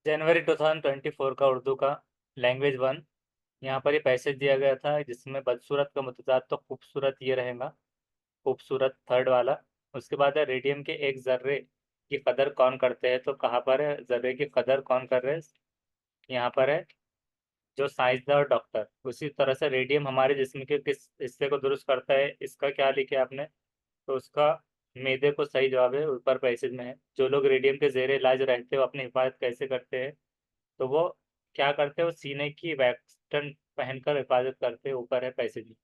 जनवरी 2024 का उर्दू का language one. यहाँ पर ये पैसेज दिया गया था जिसमें बदसूरत का मुतजाद तो खूबसूरत ये रहेगा, खूबसूरत थर्ड वाला। उसके बाद है रेडियम के एक जर्रे की कदर कौन करते हैं, तो कहाँ पर है जर्रे की कदर कौन कर रहे हैं? यहाँ पर है जो साइंसदान और डॉक्टर। उसी तरह से रेडियम हमारे जिस्म के किस हिस्से को दुरुस्त करता है, इसका क्या लिखे आपने? तो उसका मैदे को सही जवाब है, ऊपर पैसेज में है। जो लोग रेडियम के जेर इलाज रहते हैं वो अपनी हिफाजत कैसे करते हैं? तो वो क्या करते हैं, वो सीने की वैक्सटन पहनकर हिफाजत करते हैं, ऊपर है पैसेज में।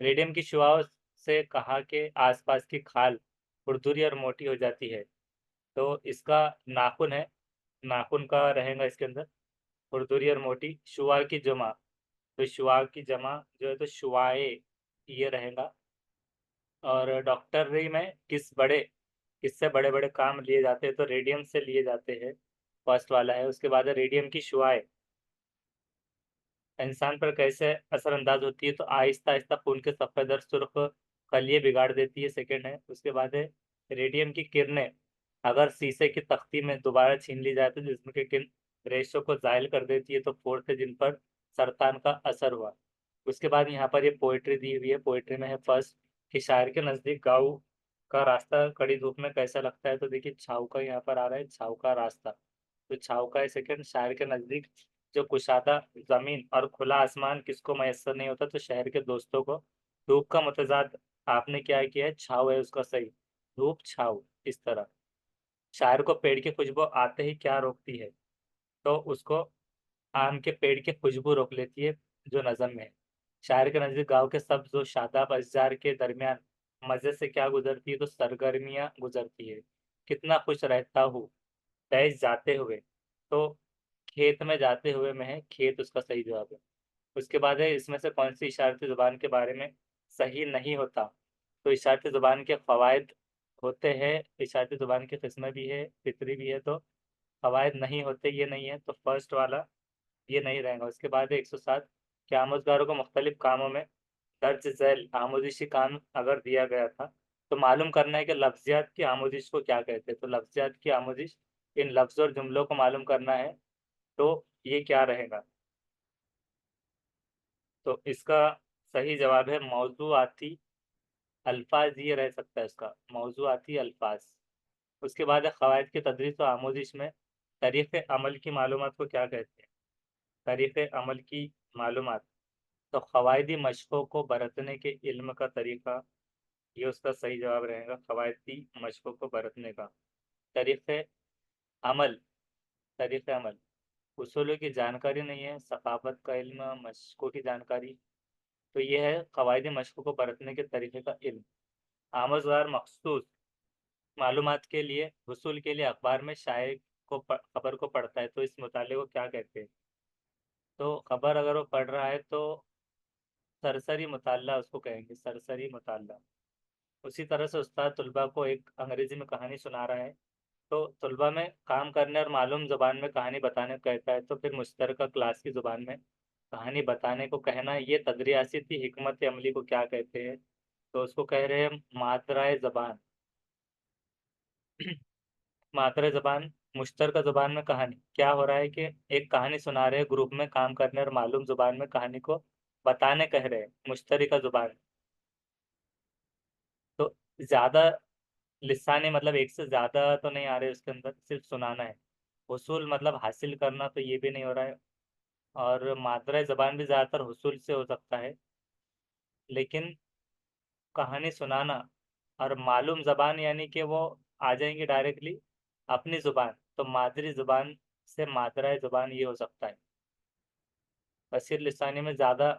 रेडियम की शुआओं से कहा के आसपास की खाल खुरदुरी और मोटी हो जाती है, तो इसका नाखून है, नाखून का रहेगा इसके अंदर खुरदुरी और मोटी। शुआ की जमा, तो शुआ की जमा जो है तो शुआए ये रहेगा। और डॉक्टरी में किससे बड़े बड़े काम लिए जाते हैं, तो रेडियम से लिए जाते हैं, फर्स्ट वाला है। उसके बाद है रेडियम की शुआएं इंसान पर कैसे असरअंदाज होती है, तो आहिस्ता आहिस्ता खून के सफेद और सुर्ख खलिए बिगाड़ देती है, सेकंड है। उसके बाद है रेडियम की किरणें अगर शीशे की तख्ती में दोबारा छीन ली जाए तो जिस्म के किन रेशों को जायल कर देती है, तो फोर्थ है जिन पर सरतान का असर हुआ। उसके बाद यहाँ पर ये पोइट्री दी हुई है, पोइट्री में है फर्स्ट कि शायर के नजदीक गाँव का रास्ता कड़ी धूप में कैसा लगता है, तो देखिए छाव का यहाँ पर आ रहा है, छाव का रास्ता, तो छाव का है सेकंड। शायर के नजदीक जो कुशादा जमीन और खुला आसमान किसको मैसर नहीं होता, तो शहर के दोस्तों को। धूप का मुतजाद आपने क्या किया है, छाव है उसका सही, धूप छाव इस तरह। शायर को पेड़ की खुशबू आते ही क्या रोकती है, तो उसको आम के पेड़ की खुशबू रोक लेती है जो नज़म में है। शायर के नजदीक गांव के सब्ज और शादाब अशजार के दरमियान मजे से क्या गुजरती है, तो सरगर्मियां गुजरती है। कितना खुश रहता हूँ तैश जाते हुए, तो खेत में जाते हुए में है, खेत उसका सही जवाब है। उसके बाद है इसमें से कौन सी इशारती जुबान के बारे में सही नहीं होता, तो इशारती जुबान के फवायद होते हैं, इशारती जुबान की किस्में भी है, फितरी भी है, तो फवायद नहीं होते ये नहीं है, तो फर्स्ट वाला ये नहीं रहेगा। उसके बाद है 107 कि आमोजगारों को मुख्तलिफ कामों में दर्ज झैल आमोजिशी काम अगर दिया गया था, तो मालूम करना है कि लफ्जियात की आमोजिश को क्या कहते हैं, तो लफ्जियात की आमोजिश इन लफ्ज़ और जुमलों को मालूम करना है, तो ये क्या रहेगा? तो इसका सही जवाब है मौजूआती अल्फाज, ये रह सकता है इसका मौजूआती अल्फाज। उसके बाद है क़वायद की तदरीस व आमोजिश में तरीक़ अमल की मालूमात को क्या कहते हैं? तरीक़ अमल की मालूमात, तो क़वायदी मशक़ों को बरतने के इल्म का तरीक़ा, ये उसका सही जवाब रहेगा, क़वायदी मशक़ों को बरतने का तरीक़ अमल। तरीक़ अमल उसूलों की जानकारी नहीं है, सकाफ़त का इल्म, मशक़ों की जानकारी, तो ये है क़वायदी मशक़ों को बरतने के तरीक़े का इल्म। आमोज़गार मखसूस मालूमात के लिए हुसूल के लिए अखबार में शाये को खबर को पढ़ता है, तो इस मुताले को क्या कहते हैं? तो खबर अगर वो पढ़ रहा है तो सरसरी मुताला उसको कहेंगे, सरसरी मुताला। उसी तरह से उस्ताद तलबा को एक अंग्रेजी में कहानी सुना रहा है, तो तलबा में काम करने और मालूम ज़ुबान में कहानी बताने को कहता है, तो फिर मुश्तरका क्लास की ज़ुबान में कहानी बताने को कहना, ये तदरियाती हिकमत अमली को क्या कहते हैं? तो उसको कह रहे हैं मादराए ज़बान। मादरे ज़बान मुश्तरका ज़ुबान में कहानी, क्या हो रहा है कि एक कहानी सुना रहे हैं, ग्रुप में काम करने और मालूम ज़ुबान में कहानी को बताने कह रहे हैं, मुश्तरका ज़ुबान। तो ज़्यादा लिसाने मतलब एक से ज़्यादा तो नहीं आ रहे उसके अंदर, सिर्फ सुनाना है। हुसूल मतलब हासिल करना, तो ये भी नहीं हो रहा है। और मादरा ज़बान भी ज़्यादातर हुसूल से हो सकता है, लेकिन कहानी सुनाना और मालूम ज़बान यानी कि वो आ जाएंगे डायरेक्टली अपनी ज़ुबान, तो मादरी ज़ुबान से मादरा ज़ुबान ये हो सकता है। बशीर लिसानी में ज़्यादा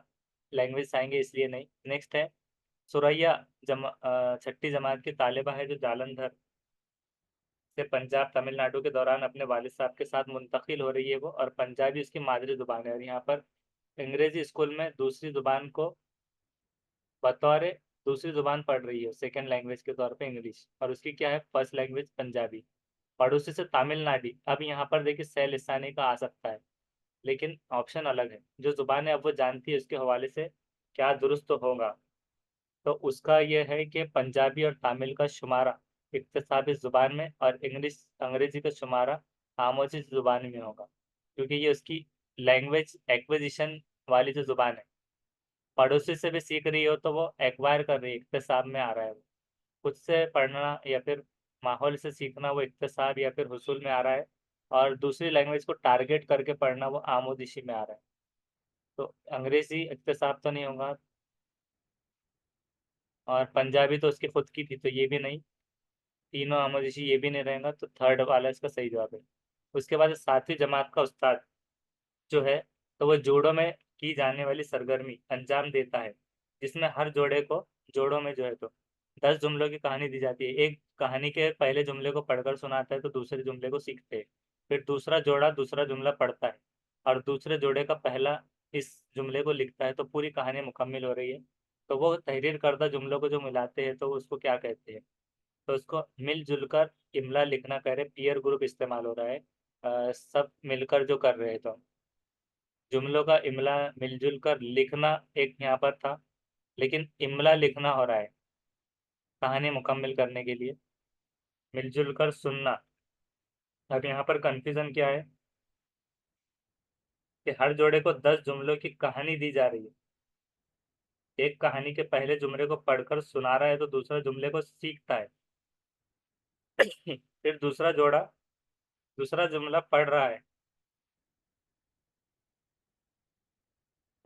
लैंग्वेज आएंगे इसलिए नहीं। नेक्स्ट है सुरैया छठी जमात की तालिबा है जो जालंधर से पंजाब तमिलनाडु के दौरान अपने वालिद साहब के साथ मुंतकिल हो रही है वो, और पंजाबी उसकी मादरी ज़ुबान है, और यहाँ पर अंग्रेजी स्कूल में दूसरी ज़ुबान को बतौर दूसरी ज़ुबान पढ़ रही है, सेकंड लैंग्वेज के तौर पे इंग्लिश, और उसकी क्या है फर्स्ट लैंग्वेज पंजाबी। पड़ोसी से तमिलनाडु, अब यहाँ पर देखिए सह लिसानी का आ सकता है, लेकिन ऑप्शन अलग है। जो ज़ुबान है अब वो जानती है उसके हवाले से क्या दुरुस्त होगा, तो उसका ये है कि पंजाबी और तमिल का शुमारा इक्तसाबी ज़ुबान में और इंग्लिश अंग्रेजी का शुमारा खामोशी जुबान में होगा, क्योंकि ये उसकी लैंग्वेज एक्विजिशन वाली जो जुबान है, पड़ोसी से भी सीख रही हो तो वो एक्वायर कर रही है, इक्तसाब में आ रहा है वो। खुद से पढ़ना या फिर माहौल से सीखना वो इक्तसाब या फिर हुसूल में आ रहा है, और दूसरी लैंग्वेज को टारगेट करके पढ़ना वो आमोदिशी में आ रहा है। तो अंग्रेजी इक्तसाब तो नहीं होगा, और पंजाबी तो उसकी खुद की थी तो ये भी नहीं, तीनों आमोदिशी ये भी नहीं रहेगा, तो थर्ड वाला इसका सही जवाब है। उसके बाद 7वीं जमात का उस्ताद जो है, तो वो जोड़ों में की जाने वाली सरगर्मी अंजाम देता है, जिसमें हर जोड़े को, जोड़ों में जो है तो 10 जुमलों की कहानी दी जाती है। एक कहानी के पहले जुमले को पढ़कर सुनाता है तो दूसरे जुमले को सीखते हैं। फिर दूसरा जोड़ा दूसरा जुमला पढ़ता है और दूसरे जोड़े का पहला इस जुमले को लिखता है, तो पूरी कहानी मुकम्मल हो रही है। तो वो तहरीर करदा जुमलों को जो मिलाते हैं तो उसको क्या कहते हैं? तो उसको मिलजुल कर इमला लिखना कह रहे, पीयर ग्रुप इस्तेमाल हो रहा है, सब मिलकर जो कर रहे हैं। तो जुमलों का इमला मिलजुल कर लिखना एक यहाँ पर था, लेकिन इमला लिखना हो रहा है कहानी मुकम्मल करने के लिए। मिलजुल कर सुनना, अब यहाँ पर कंफ्यूजन क्या है कि हर जोड़े को 10 जुमलों की कहानी दी जा रही है। एक कहानी के पहले जुमले को पढ़कर सुना रहा है तो दूसरा जुमले को सीखता है। फिर दूसरा जोड़ा दूसरा जुमला पढ़ रहा है।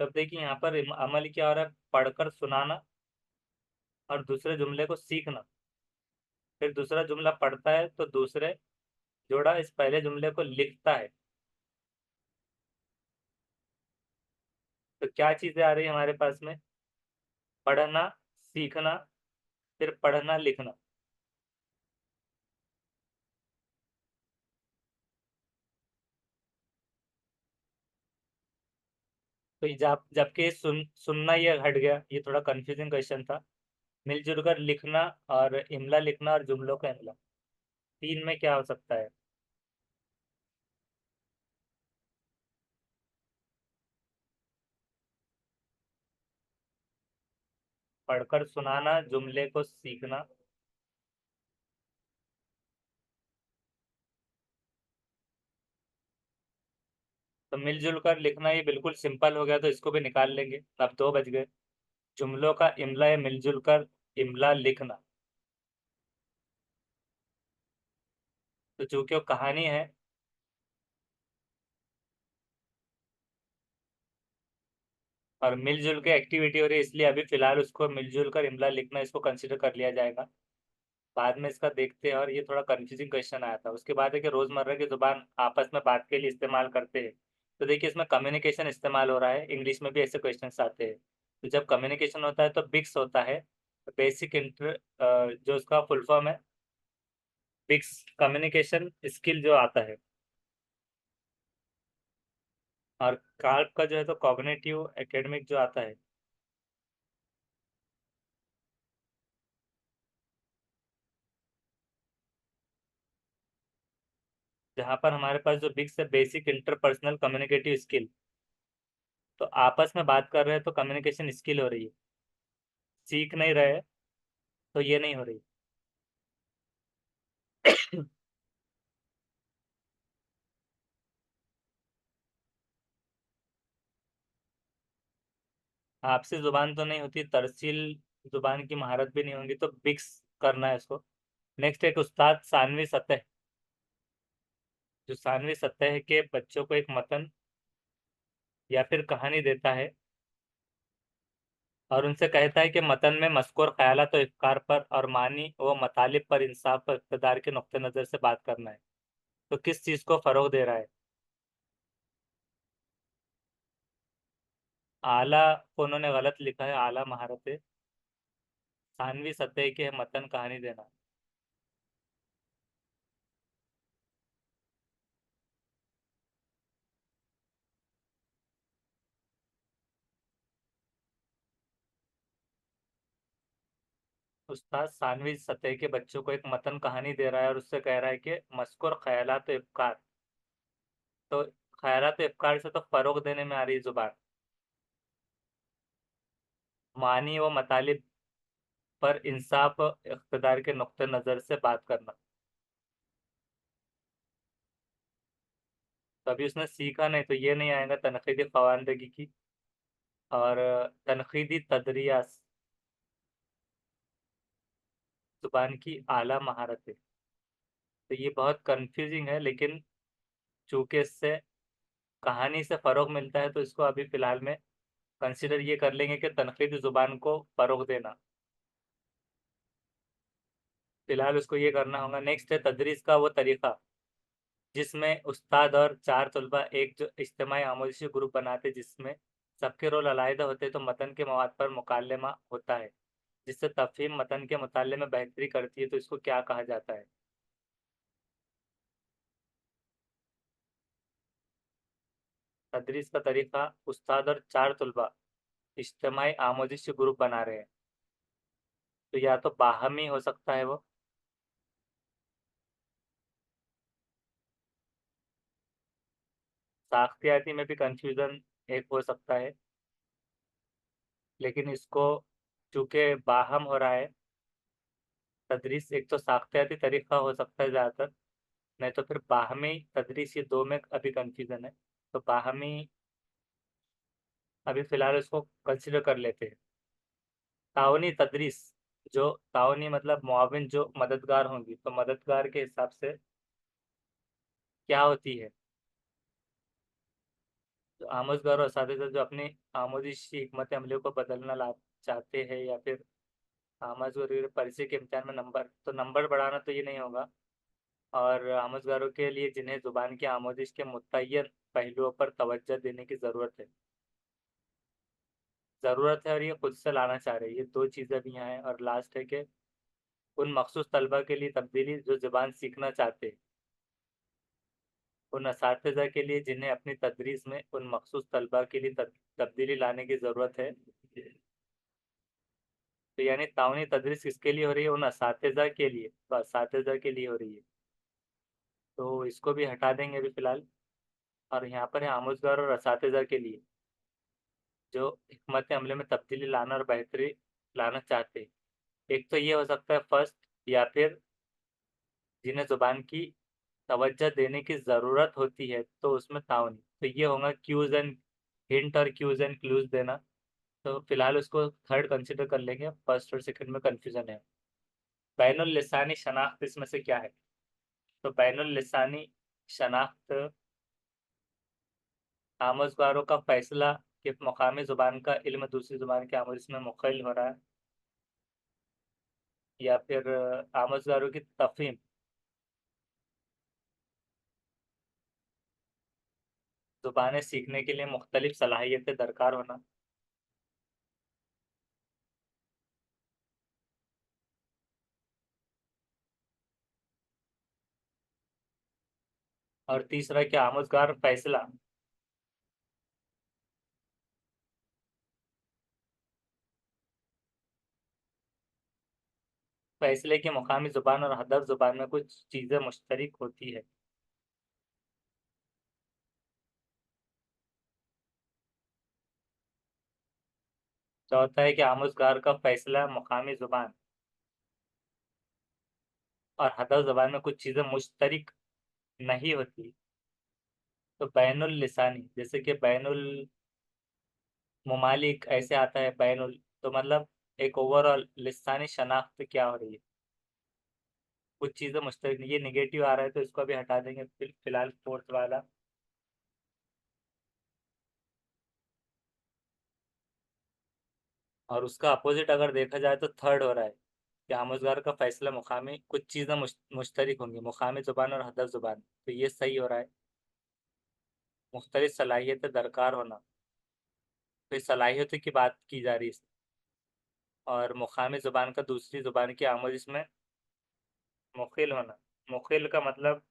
तब देखिए यहाँ पर अमल क्या हो रहा है, पढ़कर सुनाना और दूसरे जुमले को सीखना। फिर दूसरा जुमला पढ़ता है तो दूसरे जोड़ा इस पहले जुमले को लिखता है। तो क्या चीजें आ रही है हमारे पास में? पढ़ना, सीखना, फिर पढ़ना लिखना। तो जबकि सुनना ये हट गया, ये थोड़ा कंफ्यूजिंग क्वेश्चन था। मिलजुल कर लिखना और इमला लिखना और जुमलों का इमला, तीन में क्या हो सकता है? पढ़कर सुनाना, जुमले को सीखना। तो मिलजुल कर लिखना ये बिल्कुल सिंपल हो गया, तो इसको भी निकाल लेंगे। अब दो बज गए। जुमलों का इमला है मिलजुल कर इमला लिखना। तो चूंकि वो कहानी है और मिलजुल के एक्टिविटी हो रही है, इसलिए अभी फिलहाल उसको मिलजुल कर इमला लिखना इसको कंसिडर कर लिया जाएगा। बाद में इसका देखते हैं। और ये थोड़ा कंफ्यूजिंग क्वेश्चन आया था। उसके बाद है कि रोजमर्रा की जुबान आपस में बात के लिए इस्तेमाल करते हैं। तो देखिए इसमें कम्युनिकेशन इस्तेमाल हो रहा है, इंग्लिश में भी ऐसे क्वेश्चंस आते हैं। तो जब कम्युनिकेशन होता है तो बिक्स होता है, बेसिक इंटर, जो उसका फुल फॉर्म है, बिक्स कम्युनिकेशन स्किल जो आता है। और कार्प का जो है तो कॉग्निटिव एकेडमिक जो आता है। जहाँ पर हमारे पास जो बिक्स है, बेसिक इंटरपर्सनल कम्युनिकेटिव स्किल। तो आपस में बात कर रहे हैं तो कम्युनिकेशन स्किल हो रही है, सीख नहीं रहे तो ये नहीं हो रही। आपसी जुबान तो नहीं होती, तरसील जुबान की महारत भी नहीं होगी, तो बिक्स करना है इसको। नेक्स्ट एक उस्ताद सानवी सतह, जो सानवी सतह के बच्चों को एक मतन या फिर कहानी देता है और उनसे कहता है कि मतन में मज़कूर ख्यालात और अफकार पर और मानी व मतालिब पर इंसाफ पर इक़्तिदार के नुक्ते नज़र से बात करना है। तो किस चीज़ को फ़रोग़ दे रहा है? आला को उन्होंने गलत लिखा है, आला महारत। सानवी सतह के मतन कहानी देना। उस्ताद सानवी सतह के बच्चों को एक मतन कहानी दे रहा है और उससे कह रहा है कि मज़कूर ख्यालात व अफकार। तो ख्यालात व अफकार से तो फ़रोग़ देने में आ रही ज़ुबान। मानी व मतालिब पर इंसाफ इक़्तिदार के नुक्ते नज़र से बात करना। तो अभी उसने सीखा नहीं, तो ये नहीं आएगा तनकीदी खवानदगी की। और तनकीदी तदरियास, जुबान की आला महारतें। तो ये बहुत कंफ्यूजिंग है, लेकिन चूंकि इससे कहानी से फ़रोग मिलता है, तो इसको अभी फ़िलहाल में कंसिडर ये कर लेंगे कि तनकीदी ज़ुबान को फ़रोग देना। फ़िलहाल उसको ये करना होगा। नेक्स्ट है तदरीस का वो तरीक़ा जिसमें उस्ताद और चार तलबा एक जो इज्तिमाई आमोज़िशी ग्रुप बनाते, जिसमें सबके रोल अलहदा होते, तो मतन के मवाद पर मुकालमा होता है, जिससे तफ़हीम मतन के मुताले में बेहतरी करती है। तो इसको क्या कहा जाता है? तदरीस का तरीक़ा, उस्ताद और चार तलबा इज्तिमाई आमोज़िशी ग्रुप बना रहे हैं, तो या तो बाहमी हो सकता है वो, साख्तियाती में भी कन्फ्यूज़न एक हो सकता है, लेकिन इसको चूँकि बाहम हो रहा है, तदरीस एक तो साख्तियाती तरीक़ा हो सकता है ज़्यादातर, नहीं तो फिर बाहमी तदरीस, ये दो में अभी कन्फ्यूज़न है। तो बाहमी अभी फ़िलहाल इसको कंसिडर कर लेते हैं। ताउनी तदरीस, जो ताउनी मतलब मुआविन, जो मददगार होंगी, तो मददगार के हिसाब से क्या होती है? जो आमोज़गार और असातिज़ा जो अपनी आमोज़िशी हिकमत अमली को बदलना ला चाहते हैं, या फिर आमोज़गार परीक्षा के इम्तिहान में नंबर, तो नंबर बढ़ाना तो ये नहीं होगा। और आमोज़गारों के लिए जिन्हें ज़ुबान की आमोज़िश के मुतय्यन पहलुओं पर तवज्जो देने की ज़रूरत है और ये खुद से लाना चाह रहे हैं, ये दो चीज़ें भी यहाँ हैं। और लास्ट है कि उन मखसूस तलबा के लिए तब्दीली जो ज़ुबान सीखना चाहते हैं, उन असातिज़ा के लिए जिन्हें अपनी तदरीस में उन मखसूस तलबा के लिए तब्दीली लाने की ज़रूरत है। तो यानी ताउनी तदरीस किसके लिए हो रही है? उन असातिज़ा के लिए, तो असातिज़ा के लिए हो रही है। तो इसको भी हटा देंगे अभी फ़िलहाल, और यहाँ पर है आमोज़गार और असातिज़ा के लिए जो हिकमत अमली में तब्दीली लाना और बेहतरी लाना चाहते हैं। एक तो ये हो सकता है फर्स्ट, या फिर जिन्हें ज़ुबान की तवज्जो देने की ज़रूरत होती है, तो उसमें ताउनी, तो ये होगा क्यूज़ एंड हिंट और क्यूज़ एंड क्लूज़ देना। तो फिलहाल उसको थर्ड कंसिडर कर लेंगे, फर्स्ट और सेकंड में कंफ्यूजन है। बैनुल लिसानी शनाख्त इसमें से क्या है? तो बैनुल लिसानी शनाख्त आमोज़गारों का फैसला कि मकामी ज़ुबान का इल्म दूसरी ज़ुबान के आमोज़ में मुख़ल हो रहा है, या फिर आमोज़गारों की तफ़हीम, ज़ुबानें सीखने के लिए मुख्तलिफ सलाहियतें दरकार होना, और तीसरा कि आमोज़गार फैसला फैसले की मुकामी ज़ुबान और हदफ ज़ुबान में कुछ चीज़ें मुश्तरक होती है। चौथा है कि आमोज़गार का फैसला मुकामी ज़ुबान और हदफ ज़ुबान में कुछ चीज़ें मुश्तरक नहीं होती। तो बैनुल लिसानी, जैसे कि बैनुल ममालिक ऐसे आता है, बैनुल, तो मतलब एक ओवरऑल लिसानी शनाख्त क्या हो रही है, कुछ चीज़ें मुश्तरक नहीं, ये निगेटिव आ रहा है, तो इसको अभी हटा देंगे फिलहाल फोर्थ वाला। और उसका अपोजिट अगर देखा जाए तो थर्ड हो रहा है कि आमोज़गार का फैसला मुकामी कुछ चीज़ें मुश्तरक होंगी, मुकामी ज़ुबान और हदफ ज़ुबान, तो ये सही हो रहा है। मुख्तलिफ सलाहियतें दरकार होना, तो इस सलाहियतों की बात की जा रही है। और मुकामी ज़ुबान का दूसरी ज़ुबान की आमोज़ में मुखिल होना, मुखिल का मतलब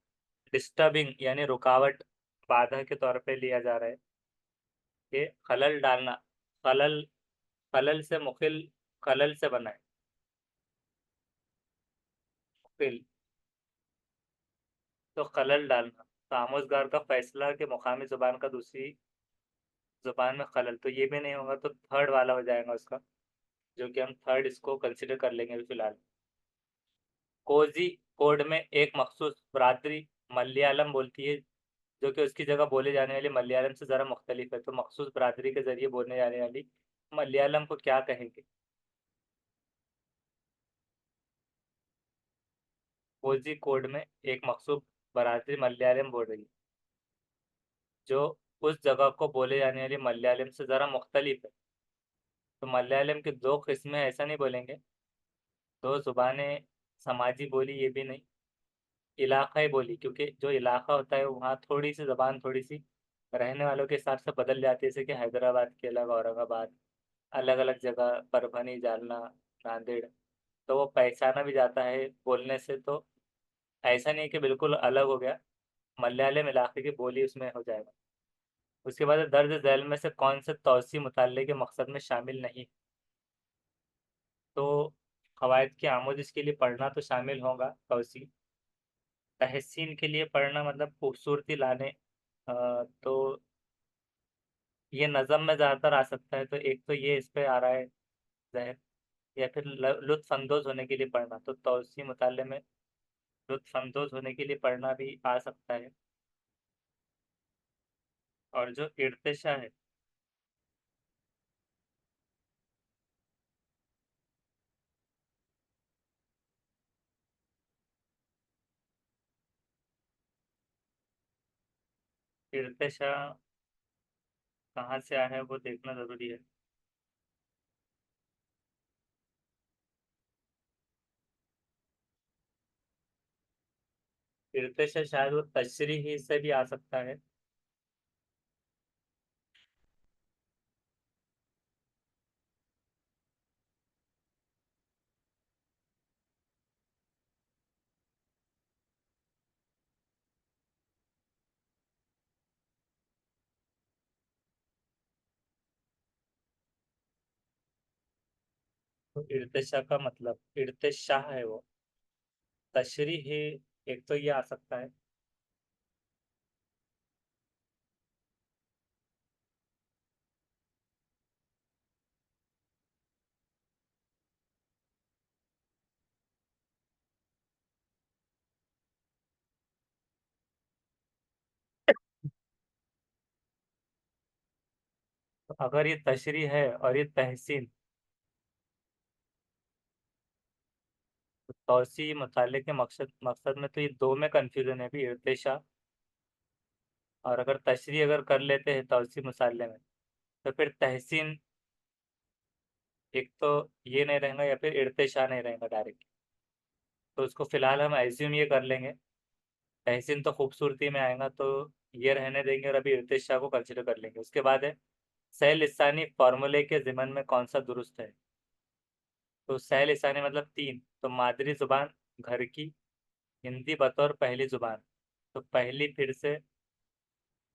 डिस्टर्बिंग, यानी रुकावट, बाधा के तौर पे लिया जा रहा है कि खलल डालना, खलल, खलल से मुखिल, खलल से बना है मुखिल, तो खलल डालना। तो आमोज़गार का फैसला कि मुकामी ज़ुबान का दूसरी ज़ुबान में खलल, तो ये भी नहीं होगा, तो थर्ड वाला हो जाएगा उसका, जो कि हम थर्ड इसको कंसिडर कर लेंगे अभी फ़िलहाल। कोज़ी कोड में एक मखसूस बरादरी मलयालम बोलती है, जो कि उसकी जगह बोली जाने वाली मलयालम से ज़रा मुख्तलिफ है, तो मखसूस बरादरी के ज़रिए बोलने जाने वाली मलयालम को क्या कहेंगे? कोझी कोड में एक मखसूस बरादरी मलयालम बोल रही है, जो उस जगह को बोले जाने वाली मलयालम से ज़रा मुख्तलिफ है। तो मलयालम की दो किस्में ऐसा नहीं बोलेंगे, दो ज़ुबानें, समाजी बोली ये भी नहीं, इलाक़ाई बोली, क्योंकि जो इलाक़ा होता है वहाँ थोड़ी सी ज़बान थोड़ी सी रहने वालों के हिसाब से बदल जाती है, जैसे कि हैदराबाद के अलग, औरंगाबाद अलग अलग जगह, परभनी, जालना, नांदेड़, तो वो पहचाना भी जाता है बोलने से। तो ऐसा नहीं कि बिल्कुल अलग हो गया, मलयालम इलाके की बोली उसमें हो जाएगा। उसके बाद दर्ज झैल में से कौन से तौसी मुताले के मकसद में शामिल नहीं? तो कवायद की आमोदिश के लिए पढ़ना तो शामिल होगा तौसी, तहसीन के लिए पढ़ना मतलब खूबसूरती लाने, तो ये नज़म में ज़्यादातर आ सकता है, तो एक तो ये इस पे आ रहा है जहर, या फिर लुत्फ अंदोज होने के लिए पढ़ना, तो तौसी मुताले में लुत्फ अंदोज होने के लिए पढ़ना भी आ सकता है। और जो इर्तिशा है, इर्तिशा कहाँ से आया है वो देखना ज़रूरी है। इर्तिशा शायद वो तशरीही से भी आ सकता है। तो इर्तिशा का मतलब इर्तिशाह है वो, तशरीह एक तो ये आ सकता है। तो अगर ये तशरीह है और ये तहसीन, तो तौसी मुताले के मकसद मकसद में तो ये दो में कंफ्यूजन है भी, इर्तिशा और अगर तशरीह अगर कर लेते हैं तौसी मुसाले में, तो फिर तहसीन एक तो ये नहीं रहेगा, या फिर इर्तिशा नहीं रहेगा डायरेक्ट। तो उसको फिलहाल हम एज्यूम ये कर लेंगे, तहसीन तो खूबसूरती में आएगा, तो ये रहने देंगे और अभी इर्तिशा को कंसिडर कर लेंगे। उसके बाद है सह लिसानी फार्मूले के ज़िमन में कौन सा दुरुस्त है? तो सह लिसानी मतलब तीन, तो मादरी ज़ुबान, घर की, हिंदी बतौर पहली ज़ुबान, तो पहली फिर से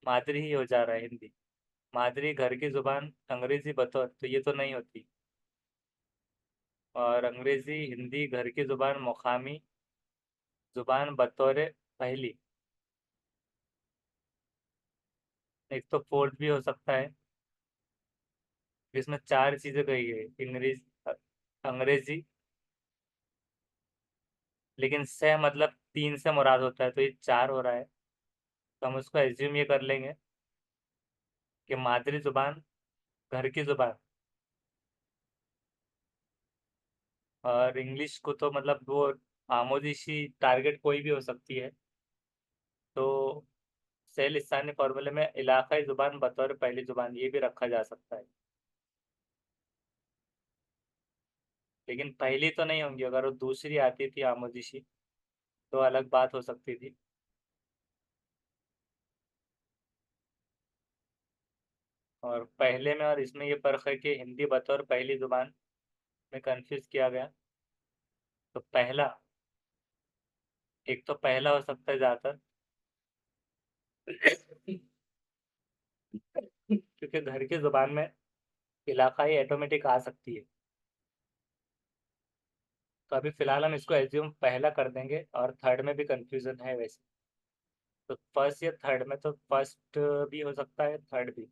मादरी ही हो जा रहा है हिंदी, मादरी घर की ज़ुबान, अंग्रेज़ी बतौर, तो ये तो नहीं होती, और अंग्रेज़ी हिंदी घर की ज़ुबान मुकामी ज़ुबान बतौर पहली, एक तो फोर्थ भी हो सकता है। इसमें चार चीज़ें कही गई, अंग्रेज़ी, लेकिन से मतलब तीन से मुराद होता है, तो ये चार हो रहा है, तो हम उसको एज्यूम ये कर लेंगे कि मादरी ज़ुबान, घर की ज़ुबान, और इंग्लिश को तो मतलब वो आमोदिशी टारगेट कोई भी हो सकती है, तो से लिसानी फार्मूले में इलाकाई ज़ुबान बतौर पहली ज़ुबान ये भी रखा जा सकता है, लेकिन पहली तो नहीं होंगी, अगर वो दूसरी आती थी आमोदिशी तो अलग बात हो सकती थी। और पहले में और इसमें ये फ़र्क है कि हिंदी बतौर पहली ज़ुबान में कंफ्यूज किया गया, तो पहला, एक तो पहला हो सकता है ज़्यादातर, क्योंकि घर की ज़ुबान में इलाकाई ऑटोमेटिक आ सकती है, तो अभी फ़िलहाल हम इसको एज्यूम पहला कर देंगे, और थर्ड में भी कंफ्यूजन है वैसे, तो फर्स्ट या थर्ड में, तो फर्स्ट भी हो सकता है, थर्ड भी।